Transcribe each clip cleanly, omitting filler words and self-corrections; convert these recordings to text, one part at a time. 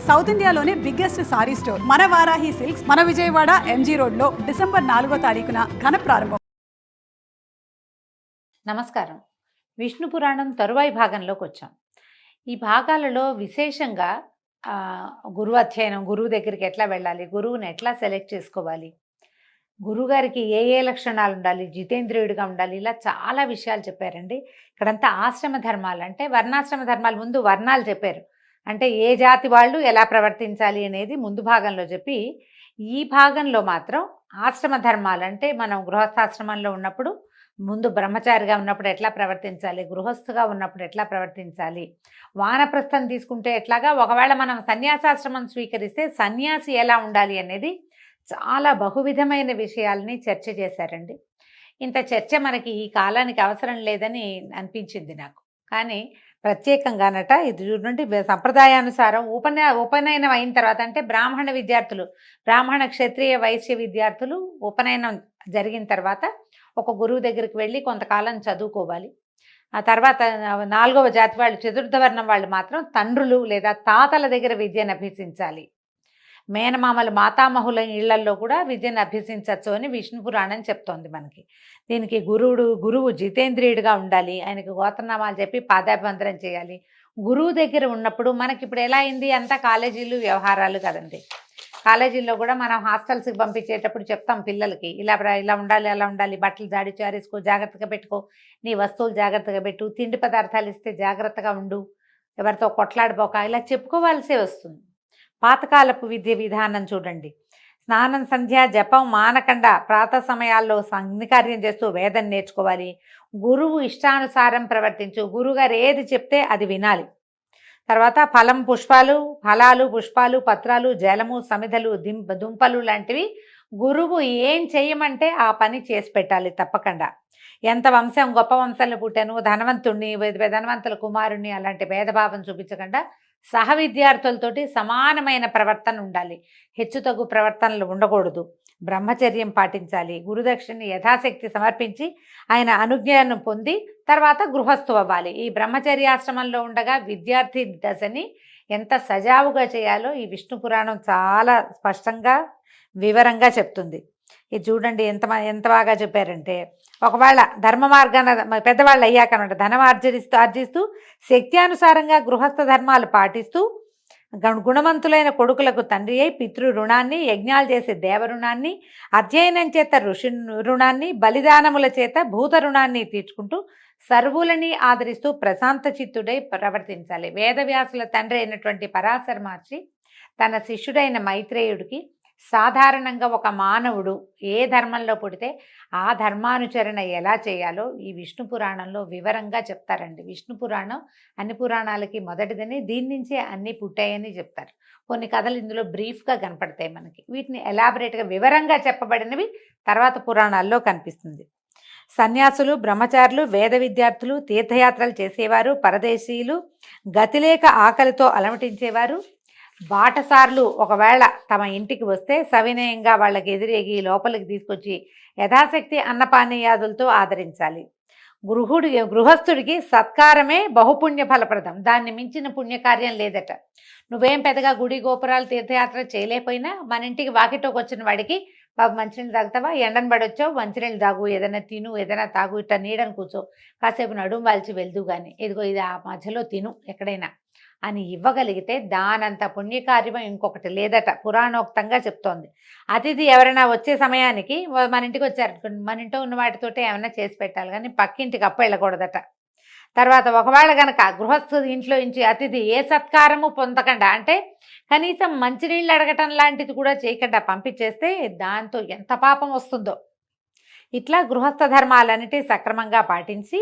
South ఇండియాలోనే biggest sorry store మన Varahi silks మన విజయవాడ ఎంజీ రోడ్ లో డిసెంబర్ 4వ తారీఖున ఘన ప్రారంభం. నమస్కారం. విష్ణు పురాణం తరువాయి భాగంలోకి వచ్చాం. ఈ భాగాలలో విశేషంగా గురువు అధ్యయనం, గురువు దగ్గరికి ఎట్లా వెళ్ళాలి, గురువుని ఎట్లా సెలెక్ట్ చేసుకోవాలి, గురువుగారికి ఏ ఏ లక్షణాలు ఉండాలి, జితేంద్రియుడిగా ఉండాలి, ఇలా చాలా విషయాలు చెప్పారండి. ఇక్కడంతా ఆశ్రమ ధర్మాలు అంటే వర్ణాశ్రమ ధర్మాలు, ముందు వర్ణాలు చెప్పారు. అంటే ఏ జాతి వాళ్ళు ఎలా ప్రవర్తించాలి అనేది ముందు భాగంలో చెప్పి, ఈ భాగంలో మాత్రం ఆశ్రమ ధర్మాలు అంటే మనం గృహస్థాశ్రమంలో ఉన్నప్పుడు ముందు బ్రహ్మచారిగా ఉన్నప్పుడు ఎట్లా ప్రవర్తించాలి, గృహస్థుగా ఉన్నప్పుడు ఎట్లా ప్రవర్తించాలి, వానప్రస్థం తీసుకుంటే ఎట్లాగా, ఒకవేళ మనం సన్యాసాశ్రమం స్వీకరిస్తే సన్యాసి ఎలా ఉండాలి అనేది చాలా బహువిధమైన విషయాలని చర్చ చేశారండి. ఇంత చర్చ మనకి ఈ కాలానికి అవసరం లేదని అనిపించింది నాకు. కానీ ప్రత్యేకంగానట ఇది చూడండి, సంప్రదాయానుసారం ఉపనయనం అయిన తర్వాత అంటే బ్రాహ్మణ విద్యార్థులు, బ్రాహ్మణ క్షత్రియ వైశ్య విద్యార్థులు ఉపనయనం జరిగిన తర్వాత ఒక గురువు దగ్గరికి వెళ్ళి కొంతకాలం చదువుకోవాలి. ఆ తర్వాత 4వ జాతి వాళ్ళు, చతుర్థ వర్ణం వాళ్ళు మాత్రం తండ్రులు లేదా తాతల దగ్గర విద్యను అభ్యసించాలి. మేనమామలు మాతామహుల ఇళ్లల్లో కూడా విద్యను అభ్యసించవచ్చు అని విష్ణు పురాణం చెప్తోంది మనకి. దీనికి గురువు జితేంద్రియుడిగా ఉండాలి, ఆయనకు గోత్రనామాలు చెప్పి పాదాభివందనం చేయాలి. గురువు దగ్గర ఉన్నప్పుడు మనకి ఇప్పుడు ఎలా అయింది, అంతా కాలేజీలు వ్యవహారాలు కదండి. కాలేజీల్లో కూడా మనం హాస్టల్స్కి పంపించేటప్పుడు చెప్తాం పిల్లలకి, ఇలా ఉండాలి, అలా ఉండాలి, బట్టలు జాడి చారేసుకో, జాగ్రత్తగా పెట్టుకో, నీ వస్తువులు జాగ్రత్తగా పెట్టు, తిండి పదార్థాలు ఇస్తే జాగ్రత్తగా ఉండు, ఎవరితో కొట్లాడిపోక, ఇలా చెప్పుకోవాల్సే వస్తుంది. పాతకాలపు విద్య విధానం చూడండి. స్నానం, సంధ్య, జపం మానకుండా ప్రాతः సమయాల్లో సంధికార్యం చేస్తూ వేదం నేర్చుకోవాలి. గురువు ఇష్టానుసారం ప్రవర్తించు, గురువుగారు ఏది చెప్తే అది వినాలి. తర్వాత ఫలాలు, పుష్పాలు, పత్రాలు, జలము, సమిధలు, దుంపలు లాంటివి గురువు ఏం చేయమంటే ఆ పని చేసి పెట్టాలి తప్పకుండా. ఎంత వంశం, గొప్ప వంశంలో పుట్టాను, ధనవంతుణ్ణి, ధనవంతుల కుమారుణ్ణి అలాంటి భేదభావం చూపించకుండా సహ విద్యార్థులతోటి సమానమైన ప్రవర్తన ఉండాలి. హెచ్చుతగ్గు ప్రవర్తనలు ఉండకూడదు. బ్రహ్మచర్యం పాటించాలి. గురుదక్షిణని యథాశక్తి సమర్పించి ఆయన అనుజ్ఞను పొంది తర్వాత గృహస్థు అవ్వాలి. ఈ బ్రహ్మచర్యాశ్రమంలో ఉండగా విద్యార్థి దశని ఎంత సజావుగా చేయాలో ఈ విష్ణు పురాణం చాలా స్పష్టంగా వివరంగా చెప్తుంది. ఇది చూడండి ఎంత బాగా చెప్పారంటే, ఒకవేళ ధర్మ మార్గాన పెద్దవాళ్ళు అయ్యాక అనమాట ధనం ఆర్జిస్తూ శక్త్యానుసారంగా గృహస్థ ధర్మాలు పాటిస్తూ గుణవంతులైన కొడుకులకు తండ్రి అయి పితృ రుణాన్ని, యజ్ఞాలు చేసే దేవ రుణాన్ని, అధ్యయనం చేత ఋషి రుణాన్ని, బలిదానముల చేత భూత రుణాన్ని తీర్చుకుంటూ సర్వులని ఆదరిస్తూ ప్రశాంత చిత్తుడై ప్రవర్తించాలి. వేదవ్యాసుల తండ్రి అయినటువంటి పరాశర మహర్షి తన శిష్యుడైన మైత్రేయుడికి సాధారణంగా ఒక మానవుడు ఏ ధర్మంలో పుడితే ఆ ధర్మానుచరణ ఎలా చేయాలో ఈ విష్ణు పురాణంలో వివరంగా చెప్తారండి. విష్ణు పురాణం అన్ని పురాణాలకి మొదటిదని, దీని నుంచే అన్నీ పుట్టాయని చెప్తారు. కొన్ని కథలు ఇందులో బ్రీఫ్గా కనపడతాయి మనకి. వీటిని ఎలాబరేట్గా వివరంగా చెప్పబడినవి తర్వాత పురాణాల్లో కనిపిస్తుంది. సన్యాసులు, బ్రహ్మచారులు, వేద విద్యార్థులు, తీర్థయాత్రలు చేసేవారు, పరదేశీయులు, గతిలేక ఆకలితో అలమటించేవారు, బాటసార్లు ఒకవేళ తమ ఇంటికి వస్తే సవినయంగా వాళ్ళకి ఎదురేగి లోపలికి తీసుకొచ్చి యథాశక్తి అన్నపానీయాదులతో ఆదరించాలి. గృహస్థుడికి సత్కారమే బహుపుణ్య ఫలప్రదం, దాన్ని మించిన పుణ్యకార్యం లేదట. నువ్వేం పెద్దగా గుడి గోపురాలు తీర్థయాత్ర చేయలేకపోయినా మన ఇంటికి వాకిటోకి వచ్చిన వాడికి, బాబు మంచినీళ్ళు తాగుతావా, ఎండను పడొచ్చావు, మంచినీళ్ళు తాగు, ఏదైనా తిను, ఏదైనా తాగు, ఇట్లా నీడని కూర్చో, కాసేపు నడుము వాల్చి వెళ్దు కానీ, ఇదిగో ఇది ఆ మధ్యలో తిను ఎక్కడైనా అని ఇవ్వగలిగితే దానంత పుణ్యకార్యం ఇంకొకటి లేదట, పురాణోక్తంగా చెప్తోంది. అతిథి ఎవరైనా వచ్చే సమయానికి మన ఇంటికి వచ్చారనుకోండి, మన ఇంట్లో ఉన్న వాటితోటే ఏమైనా చేసి పెట్టాలి కానీ పక్కింటికి అప్ప వెళ్ళకూడదట. తర్వాత ఒకవేళ కనుక గృహస్థు ఇంట్లో నుంచి అతిథి ఏ సత్కారము పొందకుండా, అంటే కనీసం మంచినీళ్ళు అడగటం లాంటిది కూడా చేయకుండా పంపించేస్తే దాంతో ఎంత పాపం వస్తుందో. ఇట్లా గృహస్థ ధర్మాలన్నిటి సక్రమంగా పాటించి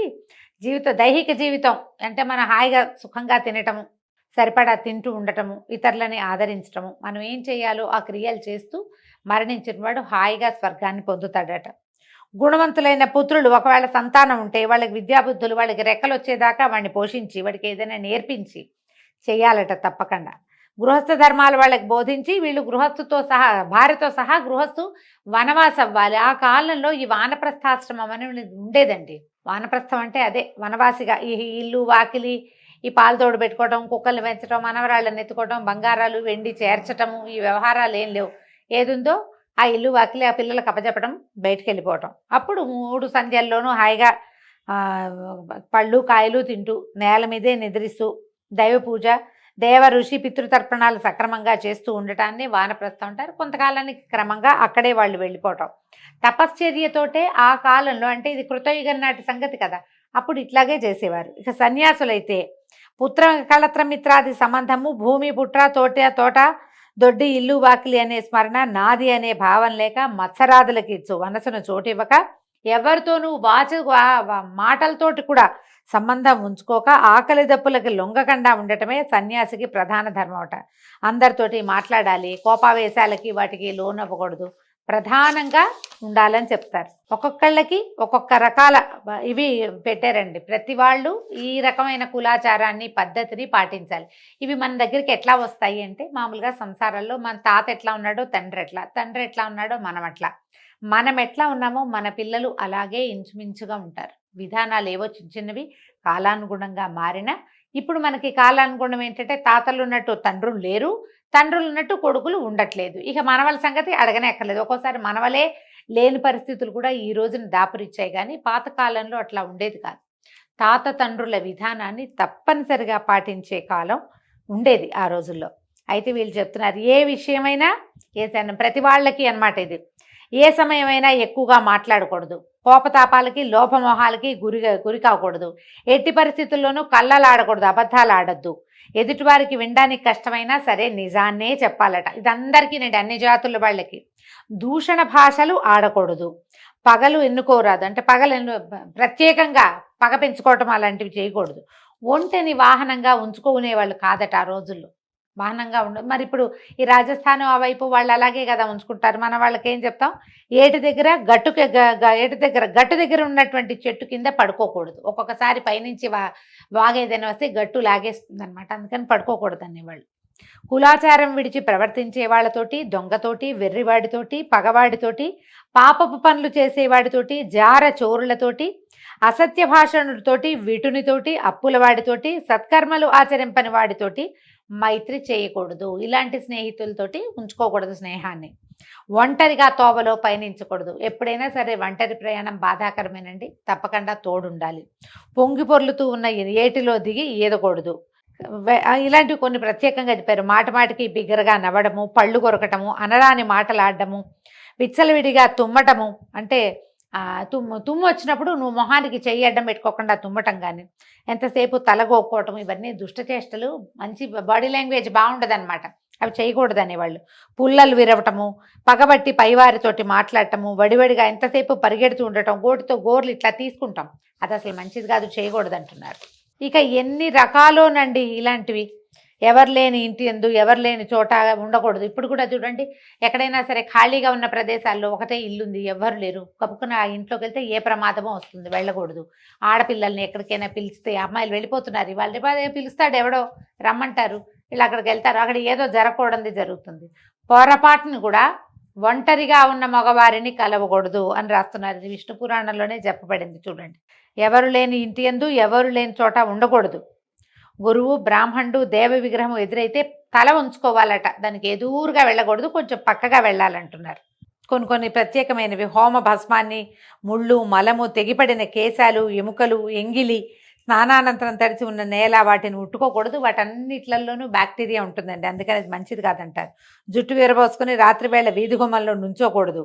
దైహిక జీవితం అంటే మనం హాయిగా సుఖంగా తినటము, సరిపడా తింటూ ఉండటము, ఇతరులని ఆదరించటము, మనం ఏం చేయాలో ఆ క్రియలు చేస్తూ మరణించిన వాడు హాయిగా స్వర్గాన్ని పొందుతాడట. గుణవంతులైన పుత్రులు ఒకవేళ సంతానం ఉంటే వాళ్ళకి విద్యాబుద్ధులు, వాళ్ళకి రెక్కలు వచ్చేదాకా వాడిని పోషించి వాడికి ఏదైనా నేర్పించి చేయాలట తప్పకుండా. గృహస్థ ధర్మాలు వాళ్ళకి బోధించి వీళ్ళు గృహస్థుతో సహా, భార్యతో సహా గృహస్థు వనవాసం అవ్వాలి. ఆ కాలంలో ఈ వానప్రస్థాశ్రమం అనేది ఉండేదండి. వానప్రస్థం అంటే అదే వనవాసిగా, ఈ ఇల్లు వాకిలి ఈ పాలు తోడు పెట్టుకోవడం, కుక్కల్ని పెంచడం, మనవరాళ్ళని ఎత్తుకోవడం, బంగారాలు వెండి చేర్చటము, ఈ వ్యవహారాలు ఏం లేవు. ఏదుందో ఆ ఇల్లు వాకిలి ఆ పిల్లలకు అప్పచెప్పడం, బయటికి వెళ్ళిపోవటం. అప్పుడు 3 సంధ్యల్లోనూ హాయిగా పళ్ళు కాయలు తింటూ నేల మీదే నిద్రిస్తూ దైవ పూజ, దేవ ఋషి పితృతర్పణాలు సక్రమంగా చేస్తూ ఉండటాన్ని వానప్రస్థం అంటారు. కొంతకాలానికి క్రమంగా అక్కడే వాళ్ళు వెళ్ళిపోవటం. తపశ్చర్యతోటే ఆ కాలంలో, అంటే ఇది కృతయుగం నాటి సంగతి కదా, అప్పుడు ఇట్లాగే చేసేవారు. ఇక సన్యాసులైతే పుత్ర కళత్ర మిత్రాది సంబంధము, భూమి పుట్ర తోట దొడ్డి ఇల్లు వాకిలి అనే స్మరణ, నాది అనే భావం లేక మత్సరాదులకి ఇచ్చు మనసును చోటివ్వక, ఎవరితోనూ మాటలతోటి కూడా సంబంధం ఉంచుకోక, ఆకలి దప్పులకి లొంగకుండా ఉండటమే సన్యాసికి ప్రధాన ధర్మమట. అందరితోటి మాట్లాడాలి, కోపావేశాలకి వాటికి లోనవ్వకూడదు, ప్రధానంగా ఉండాలని చెప్తారు. ఒక్కొక్కళ్ళకి ఒక్కొక్క రకాల ఇవి పెట్టారండి. ప్రతి వాళ్ళు ఈ రకమైన కులాచారాన్ని పద్ధతిని పాటించాలి. ఇవి మన దగ్గరికి ఎట్లా వస్తాయి అంటే, మామూలుగా సంసారాల్లో మన తాత ఎట్లా ఉన్నాడో తండ్రి ఎట్లా ఉన్నాడో మనం ఎట్లా ఉన్నామో మన పిల్లలు అలాగే ఇంచుమించుగా ఉంటారు. విధానాలు ఏవో చిన్నవి కాలానుగుణంగా మారినా, ఇప్పుడు మనకి కాలానుగుణం ఏంటంటే తాతలు ఉన్నట్టు తండ్రులు లేరు, తండ్రులు ఉన్నట్టు కొడుకులు ఉండట్లేదు. ఇక మనవల సంగతి అడగనే అక్కర్లేదు. ఒక్కోసారి మనవలే లేని పరిస్థితులు కూడా ఈ రోజున దాపురిచ్చాయి. కానీ పాతకాలంలో అట్లా ఉండేది కాదు. తాత తండ్రుల విధానాన్ని తప్పనిసరిగా పాటించే కాలం ఉండేది ఆ రోజుల్లో. అయితే వీళ్ళు చెప్తున్నారు, ఏ విషయమైనా ప్రతి వాళ్ళకి అన్నమాట ఇది. ఏ సమయమైనా ఎక్కువగా మాట్లాడకూడదు, కోపతాపాలకి లోపమోహాలకి గురి కాకూడదు, ఎట్టి పరిస్థితుల్లోనూ కళ్ళలాడకూడదు, అబద్ధాలు ఆడద్దు, ఎదుటివారికి వినడానికి కష్టమైనా సరే నిజాన్నే చెప్పాలట. ఇది అందరికీ నేను అన్ని జాతుల వాళ్ళకి. దూషణ భాషలు ఆడకూడదు, పగలు ఎన్నుకోరాదు, అంటే ప్రత్యేకంగా పగ పెంచుకోవటం అలాంటివి చేయకూడదు. ఒంటెని వాహనంగా ఉంచుకునేవాళ్ళు కాదట ఆ రోజుల్లో. వాహనంగా ఉండదు. మరి ఇప్పుడు ఈ రాజస్థాన్ ఆ వైపు వాళ్ళు అలాగే కదా ఉంచుకుంటారు. మన వాళ్ళకి ఏం చెప్తాం, ఏటి దగ్గర గట్టు దగ్గర ఉన్నటువంటి చెట్టు కింద పడుకోకూడదు. ఒక్కొక్కసారి పైనుంచి వాగేదైనా వస్తే గట్టు లాగేస్తుంది అనమాట, అందుకని పడుకోకూడదు అనేవాళ్ళు. కులాచారం విడిచి ప్రవర్తించే వాళ్ళతోటి, దొంగతోటి, వెర్రివాడితోటి, పగవాడితోటి, పాపపు పనులు చేసేవాడితోటి, జార చోరులతోటి, అసత్య భాషణుడితోటి, విటునితోటి, అప్పులవాడితోటి, సత్కర్మలు ఆచరింపని వాడితోటి మైత్రి చేయకూడదు. ఇలాంటి స్నేహితులతోటి ఉంచుకోకూడదు స్నేహాన్ని. ఒంటరిగా తోవలో పయనించకూడదు. ఎప్పుడైనా సరే ఒంటరి ప్రయాణం బాధాకరమేనండి, తప్పకుండా తోడుండాలి. పొంగి పొర్లుతూ ఉన్న ఏటిలో దిగి ఈదకూడదు. ఇలాంటివి కొన్ని ప్రత్యేకంగా చెప్పారు. మాటికి బిగ్గరగా నవ్వడము, పళ్ళు కొరకటము, అనరాని మాటలాడటము, విచ్చలవిడిగా తుమ్మటము, అంటే తుమ్ము వచ్చినప్పుడు నువ్వు మొహానికి చెయ్యి అడ్డం పెట్టుకోకుండా తుమ్మటం కానీ, ఎంతసేపు తలగోక్కోవటం, ఇవన్నీ దుష్టచేష్టలు. మంచి బాడీ లాంగ్వేజ్ బాగుండదు అనమాట, అవి చేయకూడదు అనేవాళ్ళు. పుల్లలు విరవటము, పగబట్టి పైవారితోటి మాట్లాడటము, వడివడిగా ఎంతసేపు పరిగెడుతూ ఉండటం, గోటితో గోర్లు ఇట్లా తీసుకుంటాం, అది అసలు మంచిది కాదు, చేయకూడదు అంటున్నారు. ఇక ఎన్ని రకాలోనండి ఇలాంటివి. ఎవరు లేని ఇంటి యందు ఎవరు లేని చోట ఉండకూడదు. ఇప్పుడు కూడా చూడండి, ఎక్కడైనా సరే ఖాళీగా ఉన్న ప్రదేశాల్లో ఒకటే ఇల్లుంది, ఎవ్వరు లేరు, కప్పుకున్న ఆ ఇంట్లోకి వెళ్తే ఏ ప్రమాదమో వస్తుంది, వెళ్ళకూడదు. ఆడపిల్లల్ని ఎక్కడికైనా పిలిస్తే, అమ్మాయిలు వెళ్ళిపోతున్నారు, ఇవాళ పిలుస్తాడు ఎవడో, రమ్మంటారు, వీళ్ళు అక్కడికి వెళ్తారు, అక్కడ ఏదో జరగకూడదు జరుగుతుంది. పొరపాటును కూడా ఒంటరిగా ఉన్న మగవారిని కలవకూడదు అని రాస్తున్నారు. ఇది విష్ణు పురాణంలోనే చెప్పబడింది. చూడండి, ఎవరు లేని ఇంటి యందు ఎవరు లేని చోట ఉండకూడదు. గురువు, బ్రాహ్మణుడు, దేవ విగ్రహం ఎదురైతే తల ఉంచుకోవాలట, దానికి ఎదురుగా వెళ్ళకూడదు, కొంచెం పక్కగా వెళ్ళాలంటున్నారు. కొన్ని ప్రత్యేకమైనవి, హోమ భస్మాన్ని, ముళ్ళు, మలము, తెగిపడిన కేశాలు, ఎముకలు, ఎంగిలి, స్నానానంతరం తడిసి ఉన్న నేల, వాటిని ముట్టుకోకూడదు. వాటన్నిట్లలోనూ బ్యాక్టీరియా ఉంటుందండి, అందుకని అది మంచిది కాదంటారు. జుట్టు విరబోసుకుని రాత్రివేళ వీధి గుమ్మంలో నుంచోకూడదు.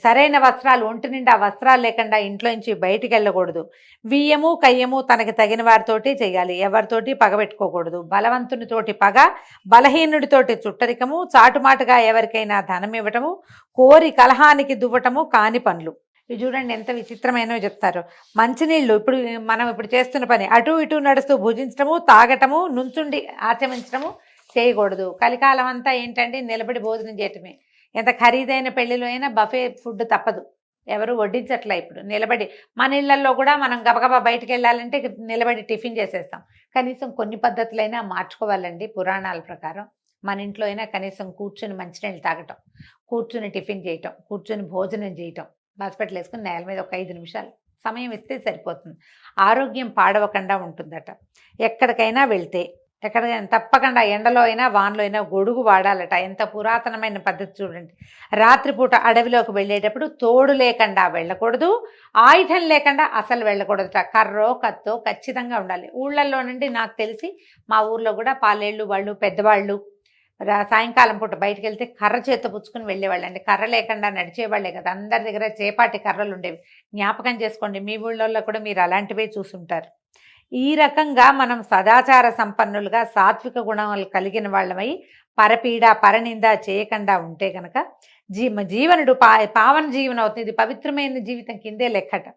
సరైన వస్త్రాలు, ఒంటి నిండా వస్త్రాలు లేకుండా ఇంట్లోంచి బయటికి వెళ్ళకూడదు. వియ్యము కయ్యము తనకి తగిన వారితోటి చేయాలి, ఎవరితోటి పగబెట్టుకోకూడదు. బలవంతునితోటి పగ, బలహీనుడితోటి చుట్టరికము, చాటుమాటుగా ఎవరికైనా ధనం ఇవ్వటము, కోరి కలహానికి దువ్వటము కాని పనులు. ఇవి చూడండి ఎంత విచిత్రమైనవి చెప్తారు. మంచినీళ్ళు, మనం చేస్తున్న పని, అటు ఇటు నడుస్తూ భుజించడము, తాగటము, నుంచుండి ఆచరించడము చేయకూడదు. కలికాలం అంతా ఏంటంటే నిలబడి భోజనం చేయటమే. ఎంత ఖరీదైన పెళ్లిలో అయినా బఫే ఫుడ్ తప్పదు, ఎవరు వడ్డించట్లే. ఇప్పుడు నిలబడి, మన ఇళ్లలో కూడా మనం గబగబా బయటకు వెళ్ళాలంటే నిలబడి టిఫిన్ చేసేస్తాం. కనీసం కొన్ని పద్ధతులైనా మార్చుకోవాలండి. పురాణాల ప్రకారం మన ఇంట్లో అయినా కనీసం కూర్చుని మంచినీళ్ళు తాగటం, కూర్చుని టిఫిన్ చేయటం, కూర్చుని భోజనం చేయటం, హాస్పిటల్ వేసుకుని నేల మీద ఒక 5 నిమిషాలు సమయం ఇస్తే సరిపోతుంది. ఆరోగ్యం పాడవకుండా ఉంటుందట. ఎక్కడికైనా వెళ్తే ఎక్కడికైనా తప్పకుండా ఎండలో అయినా వానలో అయినా గొడుగు వాడాలట. ఎంత పురాతనమైన పద్ధతి చూడండి. రాత్రిపూట అడవిలోకి వెళ్ళేటప్పుడు తోడు లేకుండా వెళ్ళకూడదు, ఆయుధం లేకుండా అసలు వెళ్ళకూడదట. కర్రో కత్తో ఖచ్చితంగా ఉండాలి. ఊళ్ళల్లో నుండి నాకు తెలిసి మా ఊర్లో కూడా పాలేళ్ళు వాళ్ళు పెద్దవాళ్ళు సాయంకాలం పూట బయటకు వెళ్తే కర్ర చేత పుచ్చుకుని వెళ్ళేవాళ్ళండి. కర్ర లేకుండా నడిచేవాళ్ళే కదా, అందరి దగ్గర చేపాటి కర్రలు ఉండేవి. జ్ఞాపకం చేసుకోండి, మీ ఊళ్ళల్లో కూడా మీరు అలాంటివే చూసుంటారు. ఈ రకంగా మనం సదాచార సంపన్నులుగా సాత్విక గుణాలు కలిగిన వాళ్ళమై పరపీడ పరనింద చేయకుండా ఉంటే కనుక జీవనుడు పావన జీవనం అవుతుంది. ఇది పవిత్రమైన జీవితం కిందే లెక్కట.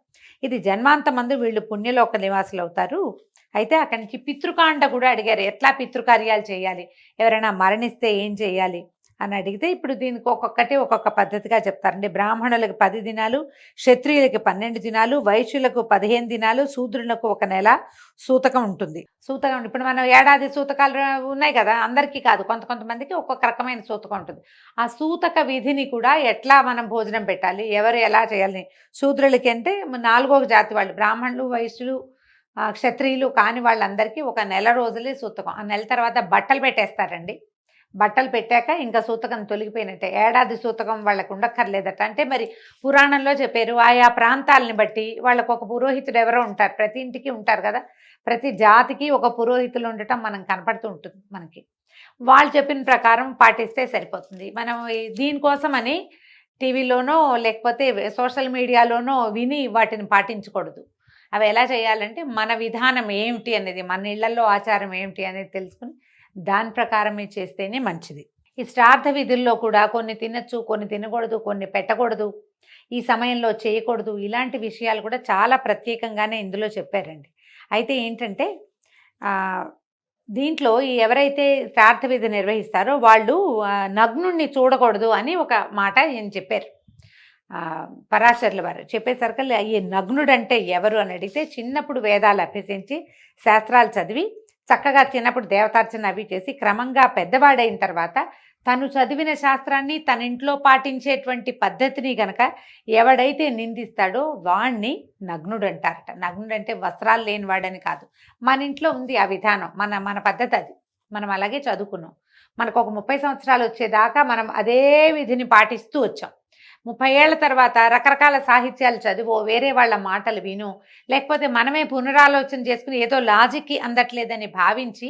ఇది జన్మాంతమందు వీళ్ళు పుణ్యలోక నివాసులు అవుతారు. అయితే అక్కడి నుంచి పితృకాండ కూడా అడిగారు, ఎట్లా పితృకార్యాలు చేయాలి, ఎవరైనా మరణిస్తే ఏం చేయాలి అని అడిగితే ఇప్పుడు దీనికి ఒక్కొక్కటి ఒక్కొక్క పద్ధతిగా చెప్తారండి. బ్రాహ్మణులకు 10 దినాలు, క్షత్రియులకి 12 దినాలు, వైశ్యులకు 15 దినాలు, శూద్రులకు 1 నెల సూతకం ఉంటుంది. సూతకం ఇప్పుడు మనం ఏడాది సూతకాలు ఉన్నాయి కదా, అందరికీ కాదు, కొంతమందికి ఒక్కొక్క రకమైన సూతకం ఉంటుంది. ఆ సూతక విధిని కూడా ఎట్లా మనం భోజనం పెట్టాలి, ఎవరు ఎలా చేయాలి. శూద్రులకి అంటే 4వ జాతి వాళ్ళు, బ్రాహ్మణులు, వైశ్యులు, క్షత్రియులు కాని వాళ్ళందరికీ 1 నెల రోజులే సూతకం. ఆ నెల తర్వాత బట్టలు పెట్టేస్తారండి. బట్టలు పెట్టాక ఇంకా సూతకం తొలగిపోయినట్టే. ఏడాది సూతకం వాళ్ళకు ఉండక్కర్లేదట. అంటే మరి పురాణంలో చెప్పారు, ఆయా ప్రాంతాలని బట్టి వాళ్ళకు ఒక పురోహితుడు ఎవరో ఉంటారు, ప్రతి ఇంటికి ఉంటారు కదా, ప్రతి జాతికి ఒక పురోహితులు ఉండటం మనం కనపడుతూ ఉంటుంది మనకి. వాళ్ళు చెప్పిన ప్రకారం పాటిస్తే సరిపోతుంది. మనం దీనికోసమని టీవీలోనో లేకపోతే సోషల్ మీడియాలోనో విని వాటిని పాటించకూడదు. అవి ఎలా చేయాలంటే మన విధానం ఏమిటి అనేది, మన ఇళ్లలో ఆచారం ఏమిటి అనేది తెలుసుకుని దాని ప్రకారమే చేస్తేనే మంచిది. ఈ శ్రాద్ధ విధుల్లో కూడా కొన్ని తినచ్చు, కొన్ని తినకూడదు, కొన్ని పెట్టకూడదు, ఈ సమయంలో చేయకూడదు, ఇలాంటి విషయాలు కూడా చాలా ప్రత్యేకంగానే ఇందులో చెప్పారండి. అయితే ఏంటంటే దీంట్లో ఎవరైతే శ్రాద్ధ విధి నిర్వహిస్తారో వాళ్ళు నగ్నుణ్ణి చూడకూడదు అని ఒక మాట ఈయన చెప్పారు. పరాశరుల వారు చెప్పేసరికి ఈ నగ్నుడంటే ఎవరు అని అడిగితే, చిన్నప్పుడు వేదాలు అభ్యసించి శాస్త్రాలు చదివి చక్కగా చిన్నప్పుడు దేవతార్చన అవి చేసి క్రమంగా పెద్దవాడైన తర్వాత తను చదివిన శాస్త్రాన్ని తన ఇంట్లో పాటించేటువంటి పద్ధతిని గనక ఎవడైతే నిందిస్తాడో వాణ్ణి నగ్నుడు అంటారట. నగ్నుడు అంటే వస్త్రాలు లేనివాడని కాదు, మన ఇంట్లో ఉంది ఆ విధానం, మన పద్ధతి అది, మనం అలాగే చదువుకున్నాం. మనకు ఒక 30 సంవత్సరాలు వచ్చేదాకా మనం అదే విధిని పాటిస్తూ వచ్చాం. 30 ఏళ్ల తర్వాత రకరకాల సాహిత్యాలు చదివో, వేరే వాళ్ళ మాటలు విను, లేకపోతే మనమే పునరాలోచన చేసుకుని ఏదో లాజిక్కి అందట్లేదని భావించి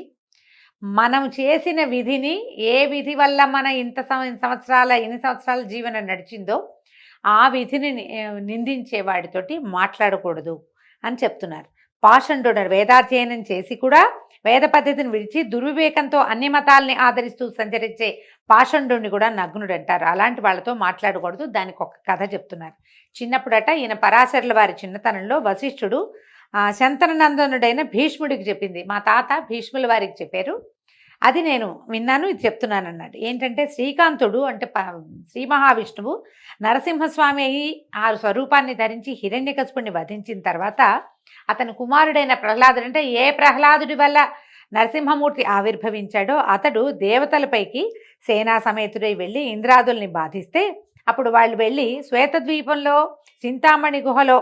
మనం చేసిన విధిని, ఏ విధి వల్ల మన ఇన్ని సంవత్సరాల జీవనం నడిచిందో ఆ విధిని నిందించేవాడితోటి మాట్లాడకూడదు అని చెప్తున్నారు. పాషండుడు వేదాధ్యయనం చేసి కూడా వేద పద్ధతిని విడిచి దుర్వివేకంతో అన్ని మతాల్ని ఆదరిస్తూ సంచరించే పాషండుని కూడా నగ్నుడు అంటారు. అలాంటి వాళ్ళతో మాట్లాడకూడదు. దానికి ఒక కథ చెప్తున్నారు. చిన్నప్పుడట ఈయన పరాశరుల వారి చిన్నతనంలో వశిష్ఠుడు శంతననందనుడైన భీష్ముడికి చెప్పింది. మా తాత భీష్ముల వారికి చెప్పారు, అది నేను విన్నాను, ఇది చెప్తున్నాను అన్నాడు. ఏంటంటే శ్రీకాంతుడు అంటే శ్రీ మహావిష్ణువు నరసింహస్వామి అయి ఆ స్వరూపాన్ని ధరించి హిరణ్యకశిపుణ్ణి వధించిన తర్వాత అతని కుమారుడైన ప్రహ్లాదుడు, అంటే ఏ ప్రహ్లాదుడి వల్ల నరసింహమూర్తి ఆవిర్భవించాడో అతడు దేవతలపైకి సేనా సమేతుడై వెళ్ళి ఇంద్రాదుల్ని బాధిస్తే అప్పుడు వాళ్ళు వెళ్ళి శ్వేతద్వీపంలో చింతామణి గుహలో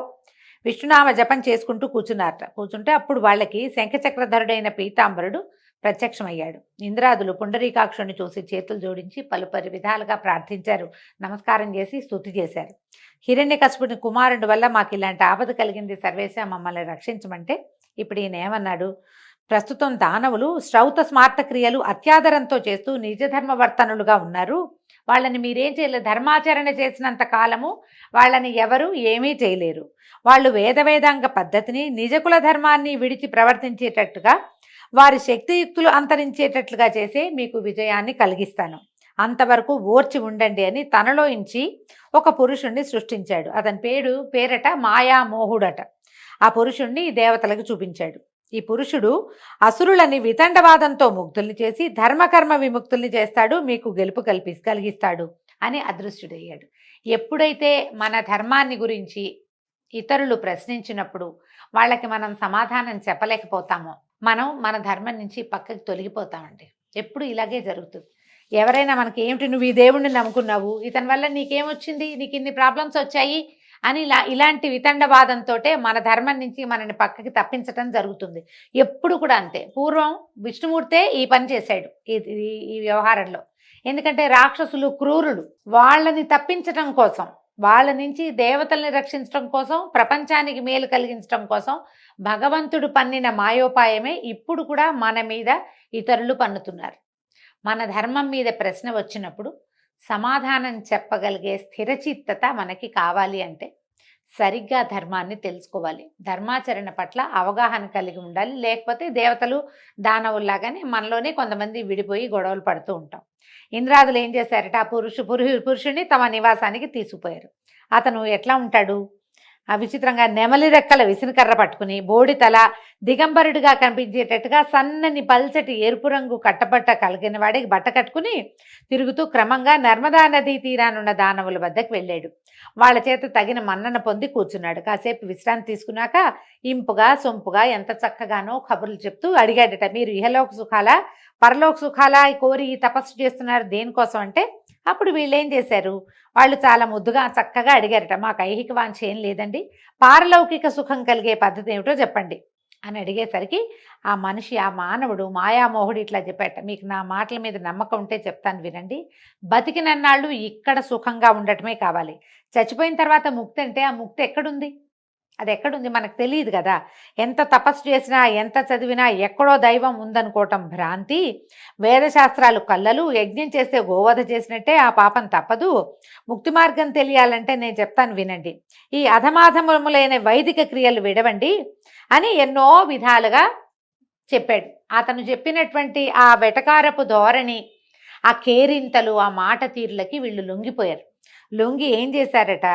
విష్ణునామ జపం చేసుకుంటూ కూర్చుంటే అప్పుడు వాళ్ళకి శంఖచక్రధరుడైన పీతాంబరుడు ప్రత్యక్షమయ్యాడు. ఇంద్రాదులు పుండరీకాక్షుని చూసి చేతులు జోడించి పలుపరి విధాలుగా ప్రార్థించారు, నమస్కారం చేసి స్తుతి చేశారు. హిరణ్యకశిపుని కుమారుడి వల్ల మాకు ఇలాంటి ఆపద కలిగింది, సర్వేశ మమ్మల్ని రక్షించమంటే ఇప్పుడు ఈయన ఏమన్నాడు, ప్రస్తుతం దానవులు శ్రౌత స్మార్త క్రియలు అత్యాదరంతో చేస్తూ నిజధర్మవర్తనులుగా ఉన్నారు, వాళ్ళని మీరేం చేయలేరు, ధర్మాచరణ చేసినంత కాలము వాళ్ళని ఎవరు ఏమీ చేయలేరు, వాళ్ళు వేదాంగ పద్ధతిని నిజకుల ధర్మాన్ని విడిచి ప్రవర్తించేటట్టుగా వారి శక్తియుక్తులు అంతరించేటట్లుగా చేసే మీకు విజయాన్ని కలిగిస్తాను, అంతవరకు ఓర్చి ఉండండి అని తనలో ఇంచి ఒక పురుషుణ్ణి సృష్టించాడు. అతని పేరట మాయామోహుడట. ఆ పురుషుణ్ణి దేవతలకు చూపించాడు. ఈ పురుషుడు అసురులని వితండవాదంతో ముగ్ధుల్ని చేసి ధర్మకర్మ విముక్తుల్ని చేస్తాడు, మీకు గెలుపు కలిగిస్తాడు అని అదృశ్యుడయ్యాడు. ఎప్పుడైతే మన ధర్మాన్ని గురించి ఇతరులు ప్రశ్నించినప్పుడు వాళ్ళకి మనం సమాధానం చెప్పలేకపోతామో మనం మన ధర్మం నుంచి పక్కకి తొలగిపోతామండి. ఎప్పుడు ఇలాగే జరుగుతుంది. ఎవరైనా మనకి ఏమిటి, నువ్వు ఈ దేవుణ్ణి నమ్ముకున్నావు, ఇతని వల్ల నీకేమొచ్చింది, నీకు ఇన్ని ప్రాబ్లమ్స్ వచ్చాయి అని ఇలాంటి వితండవాదంతోటే మన ధర్మం నుంచి మనని పక్కకి తప్పించటం జరుగుతుంది. ఎప్పుడు కూడా అంతే. పూర్వం విష్ణుమూర్తే ఈ పని చేశాడు ఈ వ్యవహారంలో. ఎందుకంటే రాక్షసులు క్రూరులు, వాళ్ళని తప్పించటం కోసం, వాళ్ళ నుంచి దేవతల్ని రక్షించడం కోసం, ప్రపంచానికి మేలు కలిగించడం కోసం భగవంతుడు పన్నిన మాయోపాయమే ఇప్పుడు కూడా మన మీద ఇతరులు పన్నుతున్నారు. మన ధర్మం మీద ప్రశ్న వచ్చినప్పుడు సమాధానం చెప్పగలిగే స్థిరచిత్తత మనకి కావాలి అంటే సరిగ్గా ధర్మాన్ని తెలుసుకోవాలి, ధర్మాచరణ పట్ల అవగాహన కలిగి ఉండాలి. లేకపోతే దేవతలు దానవుల్లాగానే మనలోనే కొంతమంది విడిపోయి గొడవలు పడుతూ ఉంటాం. ఇంద్రాదులు ఏం చేశారట, ఆ పురుషుడిని తమ నివాసానికి తీసుకుపోయారు. అతను ఎట్లా ఉంటాడు, ఆ విచిత్రంగా నెమలి రెక్కల విసినకర్ర పట్టుకుని, బోడి తల, దిగంబరుడిగా కనిపించేటట్టుగా సన్నని పల్చటి ఎరుపు రంగు కట్టబట్ట కలిగిన వాడికి బట్ట కట్టుకుని తిరుగుతూ క్రమంగా నర్మదా నదీ తీరానున్న దానవుల వద్దకు వెళ్ళాడు. వాళ్ళ చేత తగిన మన్నన పొంది కూర్చున్నాడు. కాసేపు విశ్రాంతి తీసుకున్నాక ఇంపుగా సొంపుగా ఎంత చక్కగానో కబుర్లు చెప్తూ అడిగాడట, మీరు ఇహలోక సుఖాలా పరలోక సుఖాలా కోరి ఈ తపస్సు చేస్తున్నారు దేనికోసం అంటే, అప్పుడు వీళ్ళు ఏం చేశారు, వాళ్ళు చాలా ముద్దుగా చక్కగా అడిగారట, మాకు ఐహిక వాంఛ ఏం లేదండి, పారలౌకిక సుఖం కలిగే పద్ధతి ఏమిటో చెప్పండి అని అడిగేసరికి ఆ మనిషి, ఆ మానవుడు మాయామోహుడు ఇట్లా చెప్పాట, మీకు నా మాటల మీద నమ్మకం ఉంటే చెప్తాను వినండి, బతికినన్నాళ్ళు ఇక్కడ సుఖంగా ఉండటమే కావాలి, చచ్చిపోయిన తర్వాత ముక్తి అంటే ఆ ముక్తి ఎక్కడుంది, అది ఎక్కడుంది మనకు తెలియదు కదా. ఎంత తపస్సు చేసినా ఎంత చదివినా ఎక్కడో దైవం ఉందనుకోవటం భ్రాంతి, వేదశాస్త్రాలు కళ్ళలు, యజ్ఞం చేస్తే గోవధ చేసినట్టే ఆ పాపం తప్పదు, ముక్తి మార్గం తెలియాలంటే నేను చెప్తాను వినండి, ఈ అధమాధములైన వైదిక క్రియలు విడవండి అని ఎన్నో విధాలుగా చెప్పాడు. అతను చెప్పినటువంటి ఆ వెటకారపు ధోరణి, ఆ కేరింతలు, ఆ మాట తీరులకి వీళ్ళు లొంగిపోయారు. లొంగి ఏం చేశారట,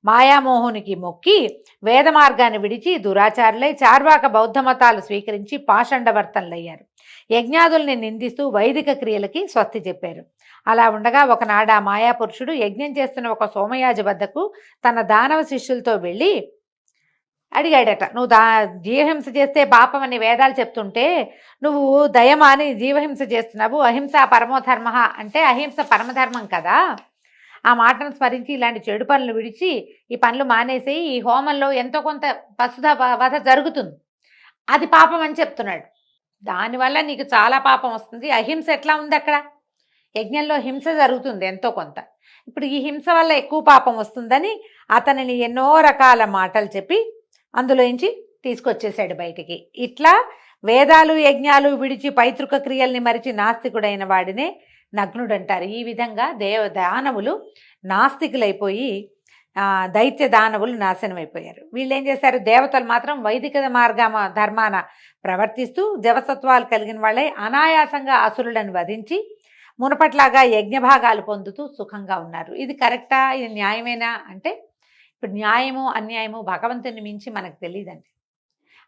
మాయామోహునికి మొక్కి వేద మార్గాన్ని విడిచి దురాచారులై చార్వాక బౌద్ధ మతాలు స్వీకరించి పాషండవర్తనలయ్యారు. యజ్ఞాదుల్ని నిందిస్తూ వైదిక క్రియలకి స్వస్తి చెప్పారు. అలా ఉండగా ఒకనాడు ఆ మాయాపురుషుడు యజ్ఞం చేస్తున్న ఒక సోమయాజి వద్దకు తన దానవ శిష్యులతో వెళ్ళి అడిగాడట, నువ్వు జీవహింస చేస్తే పాపం అని వేదాలు చెప్తుంటే నువ్వు దయమాని జీవహింస చేస్తున్నావు, అహింస పరమోధర్మ అంటే అహింస పరమధర్మం కదా, ఆ మాటను స్మరించి ఇలాంటి చెడు పనులు విడిచి ఈ పనులు మానేసి ఈ హోమంలో ఎంతో కొంత పశుధ వధ జరుగుతుంది, అది పాపం అని చెప్తున్నాడు, దానివల్ల నీకు చాలా పాపం వస్తుంది, అహింస ఎట్లా ఉంది అక్కడ, యజ్ఞంలో హింస జరుగుతుంది ఎంతో కొంత, ఇప్పుడు ఈ హింస వల్ల ఎక్కువ పాపం వస్తుందని అతనిని ఎన్నో రకాల మాటలు చెప్పి అందులోంచి తీసుకొచ్చేసాడు బయటికి. ఇట్లా వేదాలు యజ్ఞాలు విడిచి పైతృక క్రియల్ని మరిచి నాస్తికుడైన వాడినే నగ్నుడు అంటారు. ఈ విధంగా దానవులు నాస్తికులైపోయి దైత్య దానవులు నాశనం అయిపోయారు. వీళ్ళు ఏం చేశారు, దేవతలు మాత్రం వైదిక ధర్మాన ప్రవర్తిస్తూ జవసత్వాలు కలిగిన వాళ్ళే అనాయాసంగా అసురులను వధించి మునపట్లాగా యజ్ఞభాగాలు పొందుతూ సుఖంగా ఉన్నారు. ఇది కరెక్టా, ఇది న్యాయమేనా అంటే, ఇప్పుడు న్యాయము అన్యాయము భగవంతుని మించి మనకు తెలియదండి.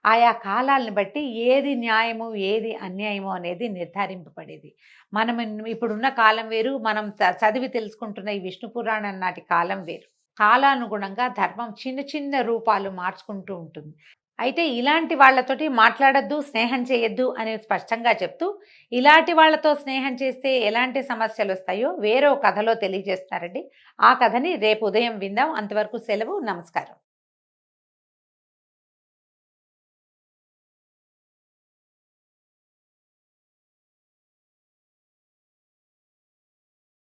ఆయా కాలాలను బట్టి ఏది న్యాయము ఏది అన్యాయము అనేది నిర్ధారింపబడేది. మనం ఇప్పుడున్న కాలం వేరు, మనం చదివి తెలుసుకుంటున్న ఈ విష్ణు పురాణం నాటి కాలం వేరు. కాలానుగుణంగా ధర్మం చిన్న చిన్న రూపాలు మార్చుకుంటూ ఉంటుంది. అయితే ఇలాంటి వాళ్ళతోటి మాట్లాడద్దు, స్నేహం చేయొద్దు అనేది స్పష్టంగా చెప్తూ, ఇలాంటి వాళ్ళతో స్నేహం చేస్తే ఎలాంటి సమస్యలు వస్తాయో వేరే కథలో తెలియజేస్తారండి. ఆ కథని రేపు ఉదయం విందాం. అంతవరకు సెలవు, నమస్కారం.